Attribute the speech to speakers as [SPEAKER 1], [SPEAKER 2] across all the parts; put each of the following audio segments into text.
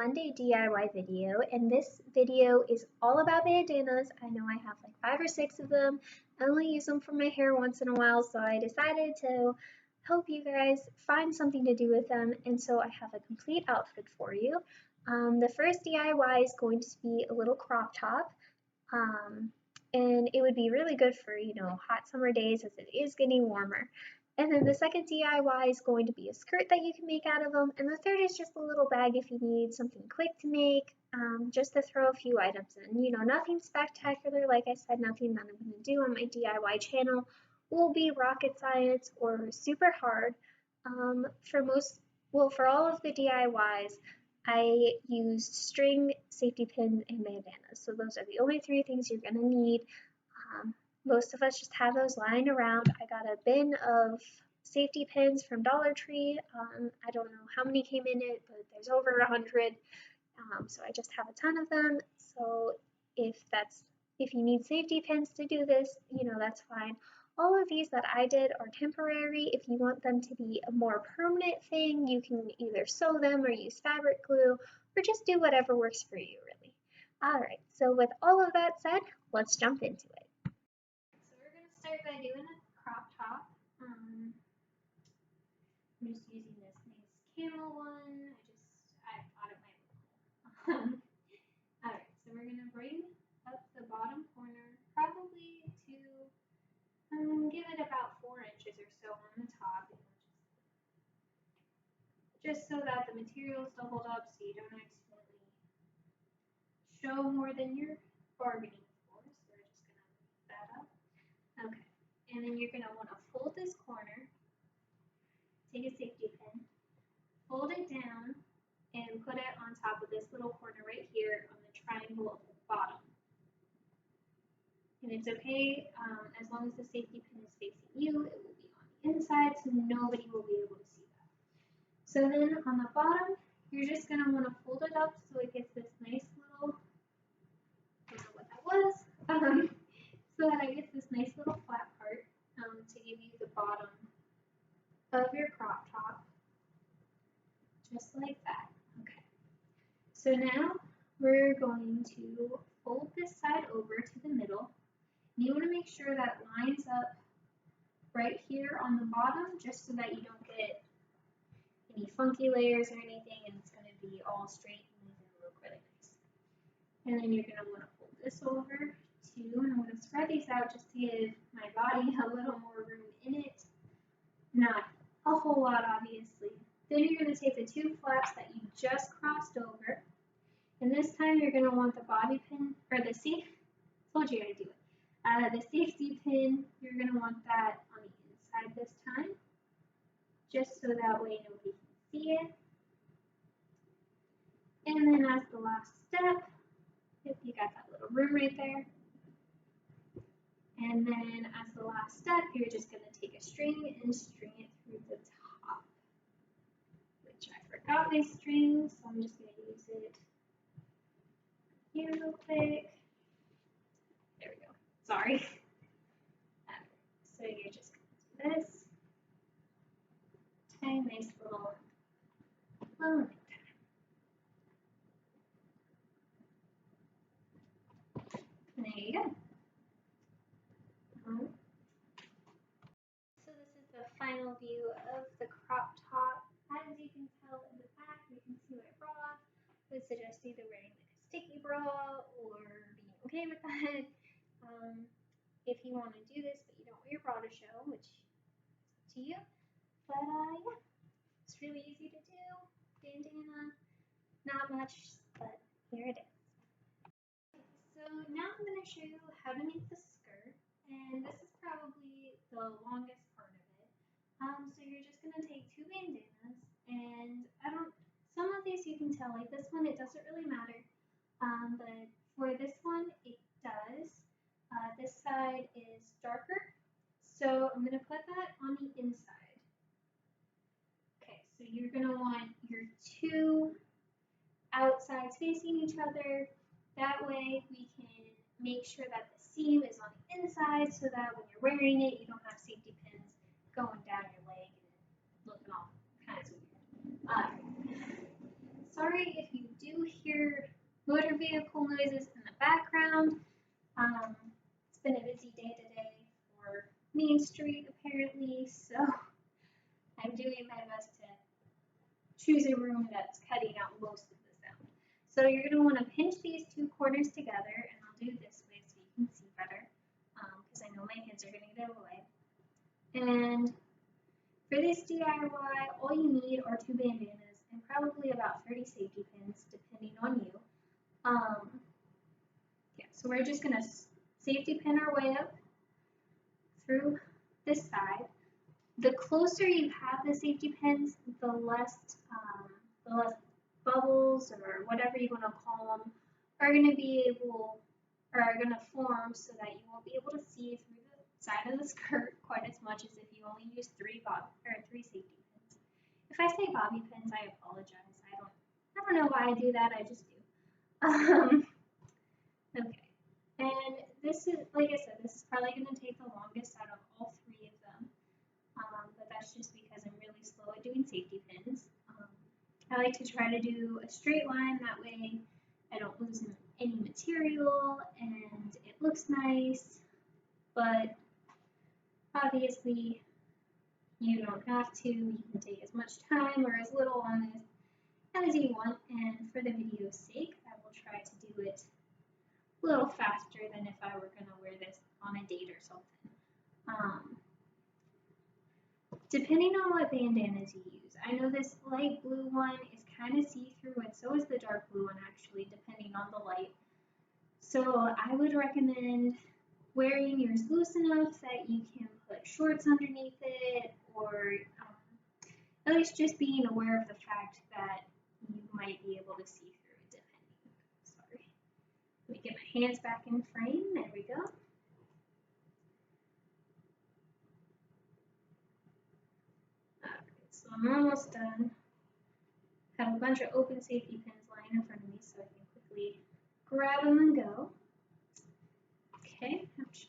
[SPEAKER 1] Monday DIY video, and this video is all about bandanas. I know I have like 5 or 6 of them. I only use them for my hair once in a while, so I decided to help you guys find something to do with them, and so I have a complete outfit for you. The first DIY is going to be a little crop top, and it would be really good for, hot summer days as it is getting warmer. And then the second DIY is going to be a skirt that you can make out of them. And the third is just a little bag if you need something quick to make, just to throw a few items in. Nothing spectacular. Like I said, nothing that I'm going to do on my DIY channel will be rocket science or super hard. For all of the DIYs, I used string, safety pins, and bandanas. So those are the only 3 things you're going to need. Most of us just have those lying around. I got a bin of safety pins from Dollar Tree. I don't know how many came in it, but there's over 100. So I just have a ton of them. So if you need safety pins to do this, that's fine. All of these that I did are temporary. If you want them to be a more permanent thing, you can either sew them or use fabric glue, or just do whatever works for you, really. Alright, so with all of that said, let's jump into it. So we're going to start by doing a crop top. I'm just using this nice camel one. I thought it might look cool. Alright, so we're going to bring up the bottom corner, probably to give it about 4 inches or so on the top, just so that the material is doubled up so you don't accidentally show more than you're bargaining for. So we're just going to leave that up. Okay, and then you're going to want to fold this corner, take a safety pin, fold it down, and put it on top of this little corner right here on the triangle at the bottom. And it's okay, as long as the safety pin is facing you, it will be on the inside, so nobody will be able to see that. So then on the bottom, you're just going to want to fold it up so it gets this nice little, I don't know what that was, so that it gets this nice little flat part to give you the bottom of your crop top, just like that. Okay. So now we're going to fold this side over to the middle. And you want to make sure that lines up right here on the bottom, just so that you don't get any funky layers or anything, and it's going to be all straight and it's going to look really nice. And then you're going to want to fold this over too, and I'm going to spread these out just to give my body a little more room in it. Not a whole lot, obviously. Then you're going to take the 2 flaps that you just crossed over, and this time you're going to want the bobby pin, or the told you how to do it. The safety pin, you're going to want that on the inside this time, just so that way nobody can see it. And then as the last step, if you got that little room right there, and then as the last step, you're just going to take a string and string it through the top, which I forgot my string, so I'm just going to use it here real quick. There we go. Sorry. So you're just going to do this. Tie a nice little bow. And there you go. So this is the final view of the crop top. As you can tell in the back, you can see my bra. I would suggest either wearing like a sticky bra or being okay with that. If you want to do this but you don't want your bra to show, which is up to you. But yeah, it's really easy to do. Bandana, not much, but here it is. So now I'm going to show you how to make the skirt, and this is probably the longest part of it. So you're just going to take 2 bandanas, and some of these you can tell, like this one, it doesn't really matter, but for this one, it does. This side is darker, so I'm going to put that on the inside. Okay, so you're going to want your 2 outsides facing each other. That way we can make sure that the seam is on the inside, so that when you're wearing it, you don't have safety pins going down your leg and looking all kinds of weird. sorry if you do hear motor vehicle noises in the background. It's been a busy day today for Main Street apparently, so I'm doing my best to choose a room that's cutting out most of the sound. So you're going to want to pinch these two corners together, and I'll do it this way so you can see better, because I know my hands are going to get in the way. And for this DIY, all you need are 2 bandanas and probably about 30 safety pins, depending on you. Yeah, so we're just going to safety pin our way up through this side. The closer you have the safety pins, the less bubbles or whatever you want to call them are going to be able, or are going to form so that you won't be able to see through the side of the skirt quite as much as if you only use 3 safety pins. If I say bobby pins, I apologize. I don't know why I do that. I just do. Okay. And this is, like I said, this is probably going to take the longest out of all 3 of them. But that's just because I'm really slow at doing safety pins. I like to try to do a straight line, that way I don't lose any material and it looks nice, but obviously you don't have to. You can take as much time or as little on this as you want, and for the video's sake, I will try to do it a little faster than if I were going to wear this on a date or something. Depending on what bandanas you use. I know this light blue one is kind of see-through, and so is the dark blue one actually, depending on the light. So I would recommend wearing yours loose enough that you can put shorts underneath it, or at least just being aware of the fact that you might be able to see through it depending. Sorry. Let me get my hands back in frame. There we go. So I'm almost done. Have a bunch of open safety pins lying in front of me so I can quickly grab them and go. Okay, ouch.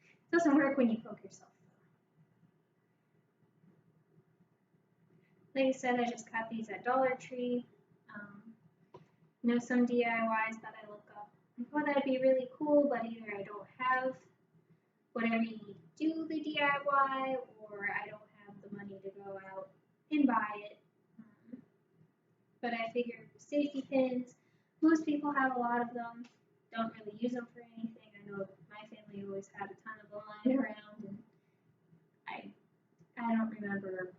[SPEAKER 1] It doesn't work when you poke yourself. Like I said, I just got these at Dollar Tree. You know, some DIYs that I look up. I thought that'd be really cool, but either I don't have whatever you need to do the DIY, or I don't have the money to go out and buy it. But I figured safety pins, most people have a lot of them, don't really use them for anything. I know my family always had a ton of them lying around, and I don't remember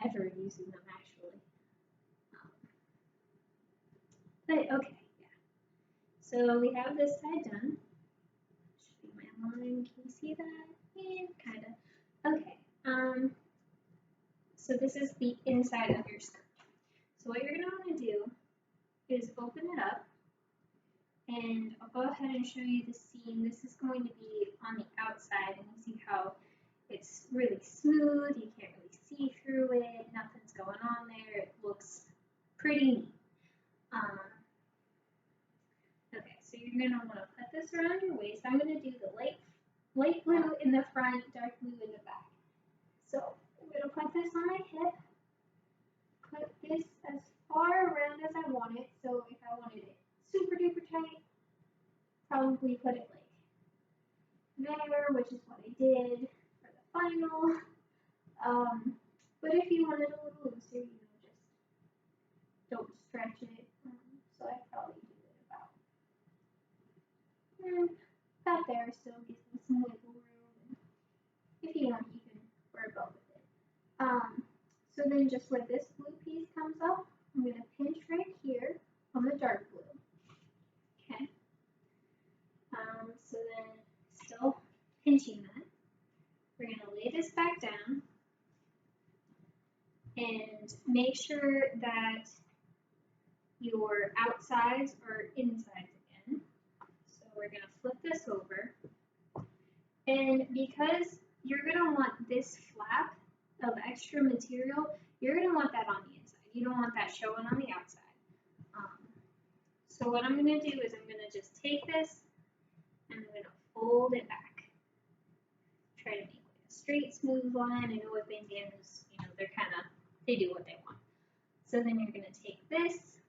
[SPEAKER 1] ever using them actually. But okay, yeah. So we have this side done. Should be my line. Can you see that? Yeah, kind of. Okay. So this is the inside of your skirt. So what you're going to want to do is open it up, and I'll go ahead and show you the seam. This is going to be on the outside, and you see how it's really smooth. You can't really see through it. Nothing's going on there. It looks pretty neat. Okay, so you're going to want to put this around your waist. I'm going to do the light blue in the front, dark blue in the back. So I'm going to put this on my hip. Put this as far around as I want it. So if I wanted it super duper tight, probably put it like there, which is what I did for the final. But if you wanted a little looser, you know, just don't stretch it. So I probably do it about there, still gives me some wiggle room. If you want, you can wear a belt with it. So then just where this blue piece comes up, I'm going to pinch right here on the dark blue. Okay. So then, still pinching that, we're going to lay this back down and make sure that your outsides are insides again. So we're going to flip this over. And because you're going to want this flap of extra material, you're going to want that on the inside. You don't want that showing on the outside. So what I'm going to do is I'm going to just take this and I'm going to fold it back. Try to make like a straight, smooth line. I know with bandanas, you know, they do what they want. So then you're going to take this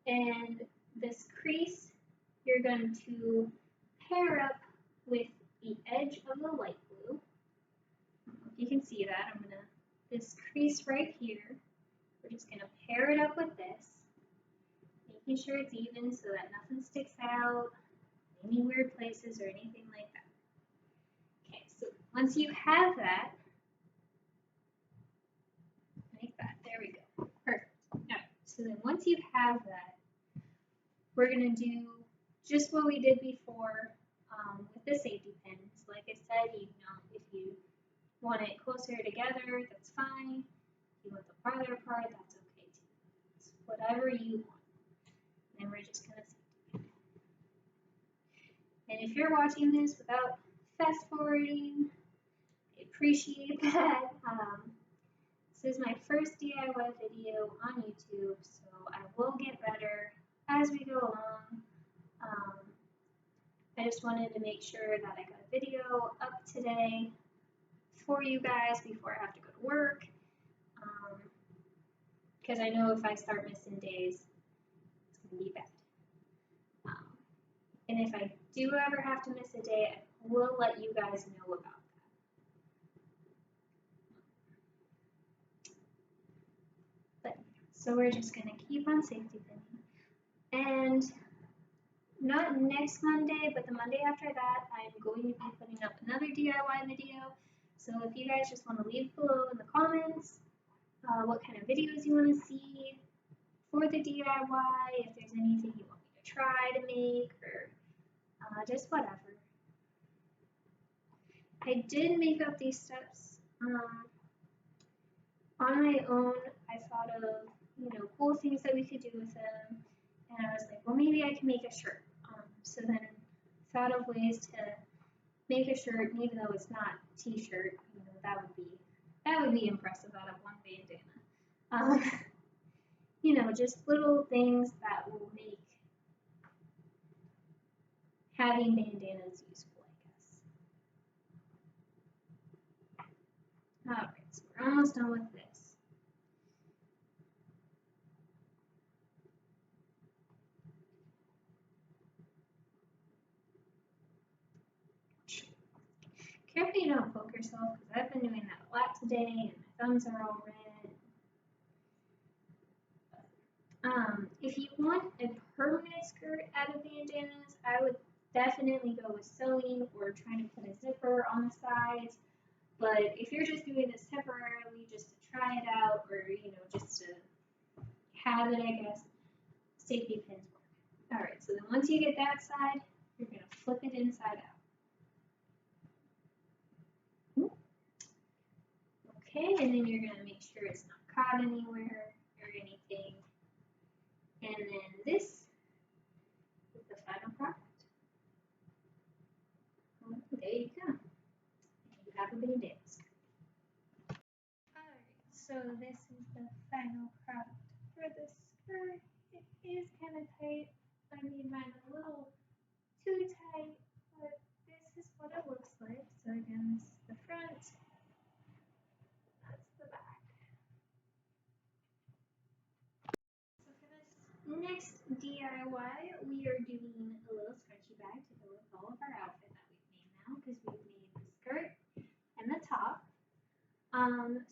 [SPEAKER 1] And this crease, you're going to pair up with the edge of the light blue. If you can see that, this crease right here, we're just gonna pair it up with this, making sure it's even so that nothing sticks out, any weird places or anything like that. Okay, so once you have that, like that, there we go, perfect. Alright, so then once you have that, we're gonna do just what we did before with the safety pins. Like I said, if you want it closer together, that's fine. If you want them farther apart, that's okay too. It's whatever you want. And we're just gonna safety pin. And if you're watching this without fast forwarding, I appreciate that. This is my first DIY video on YouTube, so I will get better as we go along. I just wanted to make sure that I got a video up today for you guys before I have to go to work, because I know if I start missing days, it's going to be bad. And if I do ever have to miss a day, I will let you guys know about that. But so we're just going to keep on safety pinning. And not next Monday, but the Monday after that, I'm going to be putting up another DIY video. So if you guys just want to leave below in the comments what kind of videos you want to see for the DIY, if there's anything you want me to try to make, or just whatever. I did make up these steps on my own. I thought of cool things that we could do with them, and I was like, well, maybe I can make a shirt. So then thought of ways to make a shirt, and even though it's not t-shirt, that would be impressive out of one bandana. Just little things that will make having bandanas useful, I guess. Alright, so we're almost done with this. Careful you don't poke yourself, because I've been doing that a lot today, and my thumbs are all red. If you want a permanent skirt out of bandanas, I would definitely go with sewing or trying to put a zipper on the sides. But if you're just doing this temporarily, just to try it out, or just to have it, I guess, safety pins work. All right, so then once you get that side, you're gonna flip it inside out. Okay, and then you're gonna make sure it's not caught anywhere or anything. And then this is the final product. There you go. You have a bandana skirt. Alright, so this is the final product for the skirt. It is kind of tight. I made mine a little too tight, but this is what it looks like. So again, this is the front. That's the back. So for this next DIY, we are doing a little scrunchie bag to go with all of our outfit that we've made now, because we've made the skirt and the top.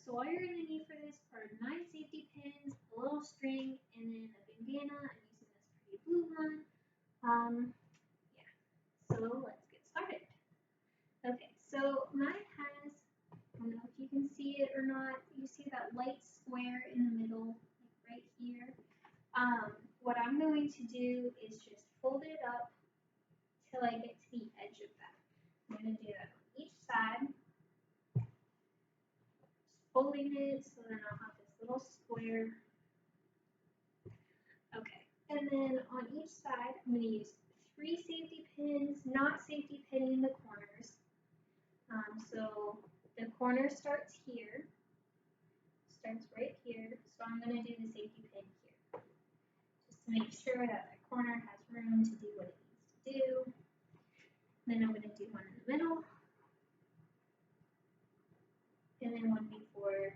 [SPEAKER 1] So all you're going to need for this are 9 safety pins, a little string, and then a bandana. I'm using this pretty blue one. Yeah, so let's get started. Okay, so mine has, I don't know if you can see it or not, you see that light square in the middle, like right here. What I'm going to do is just fold it up till I get to the edge of that. I'm going to do that on each side. Folding it so then I'll have this little square. Okay, and then on each side I'm going to use 3 safety pins, not safety pinning the corners. So the corner starts here, starts right here, so I'm going to do the safety pin here, just to make sure that that corner has room to do what it needs to do. Then I'm going to do one in the middle, and then one before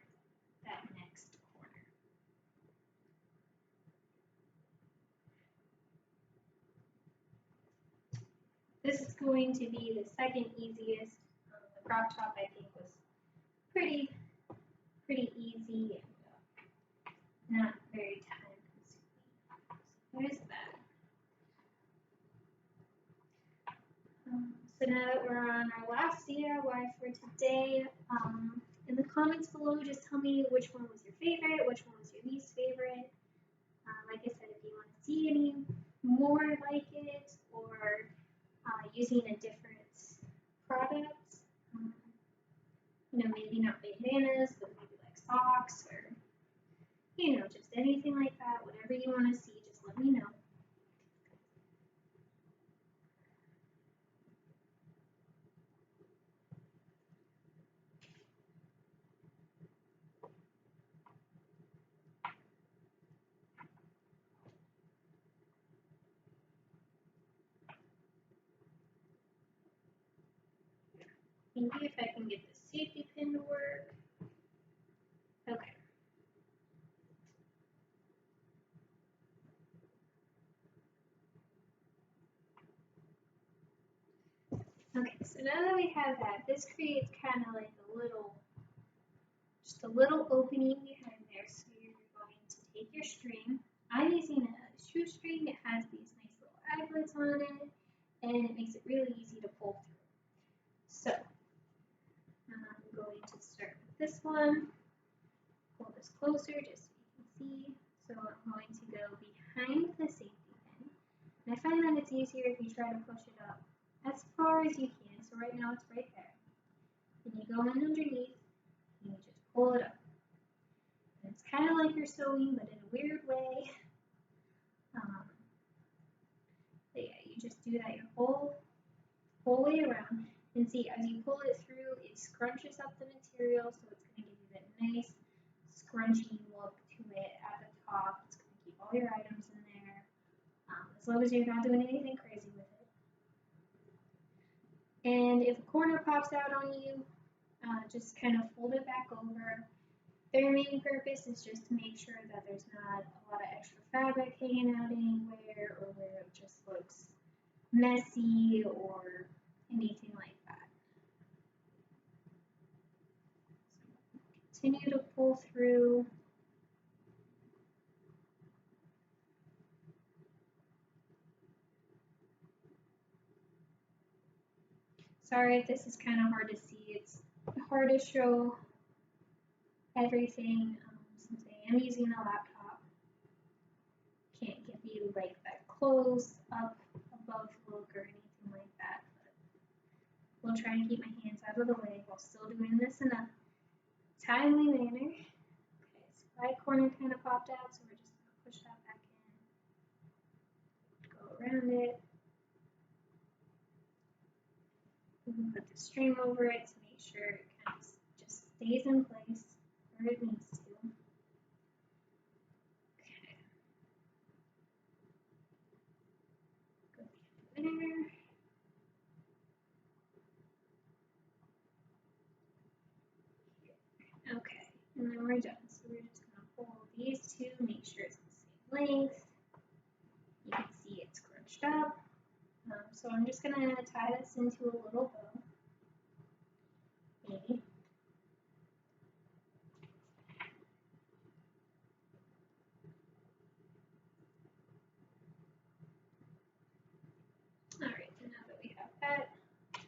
[SPEAKER 1] that next corner. going to be the second easiest. The crop top I think was pretty easy and not very time consuming. So there's that. So now that we're on our last DIY for today, in the comments below, just tell me which one was your favorite, which one was your least favorite. Like I said, if you want to see any more like it or using a different product, maybe not bandanas, but maybe like socks or, just anything like that, whatever you want to see, just let me know. Maybe if I can get the safety pin to work. Okay. Okay, so now that we have that, this creates kind of like just a little opening behind there. So you're going to take your string. I'm using a shoestring. It has these nice little eyeblets on it, and it makes it really easy to pull through. So I'm going to start with this one. Pull this closer just so you can see. So I'm going to go behind the safety pin. And I find that it's easier if you try to push it up as far as you can. So right now it's right there. Then you go in underneath and you just pull it up. And it's kind of like you're sewing, but in a weird way. But yeah, you just do that your whole way around. And see, as you pull it through, it scrunches up the material, so it's going to give you that nice scrunchy look to it at the top. It's going to keep all your items in there, as long as you're not doing anything crazy with it. And if a corner pops out on you, just kind of fold it back over. Their main purpose is just to make sure that there's not a lot of extra fabric hanging out anywhere or where it just looks messy or anything like that. So continue to pull through. Sorry if this is kind of hard to see. It's hard to show everything since I am using a laptop. Can't give you like that close up above look or anything like that. But we'll try and keep my hands out of the way while still doing this in a timely manner. Okay, so right corner kind of popped out, so we're just going to push that back in. Go around it. We can put the string over it to make sure it kind of just stays in place where it needs to. Okay. Go there. Okay, and then we're done. So we're just going to pull these two, make sure it's the same length. You can see it's scrunched up. So I'm just going to tie this into a little bow. Maybe. Alright, so now that we have that, I'm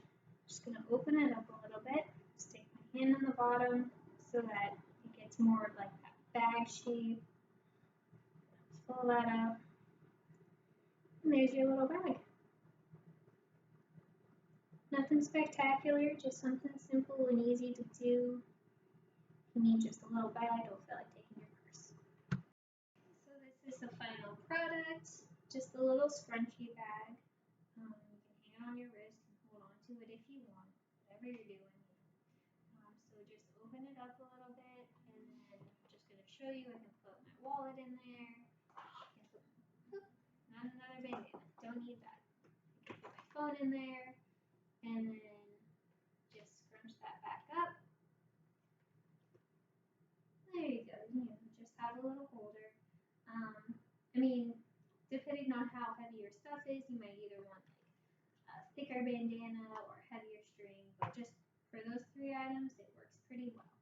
[SPEAKER 1] just going to open it up a little bit. Stick my hand on the bottom so that it gets more like that bag shape. Pull that up. And there's your little bag. Nothing spectacular, just something simple and easy to do. You need just a little bag, don't feel like taking your purse. So this is the final product, just a little scrunchy bag. You can hang it on your wrist and hold on to it if you want, whatever you're doing. So just open it up a little bit, and then I'm just going to show you. I can put my wallet in there. Not another bandana, don't need that. I can put my phone in there, and then just scrunch that back up. There you go. Just have a little holder. I mean, depending on how heavy your stuff is, you might either want like a thicker bandana or heavier string, but just for those 3 items, it works pretty well.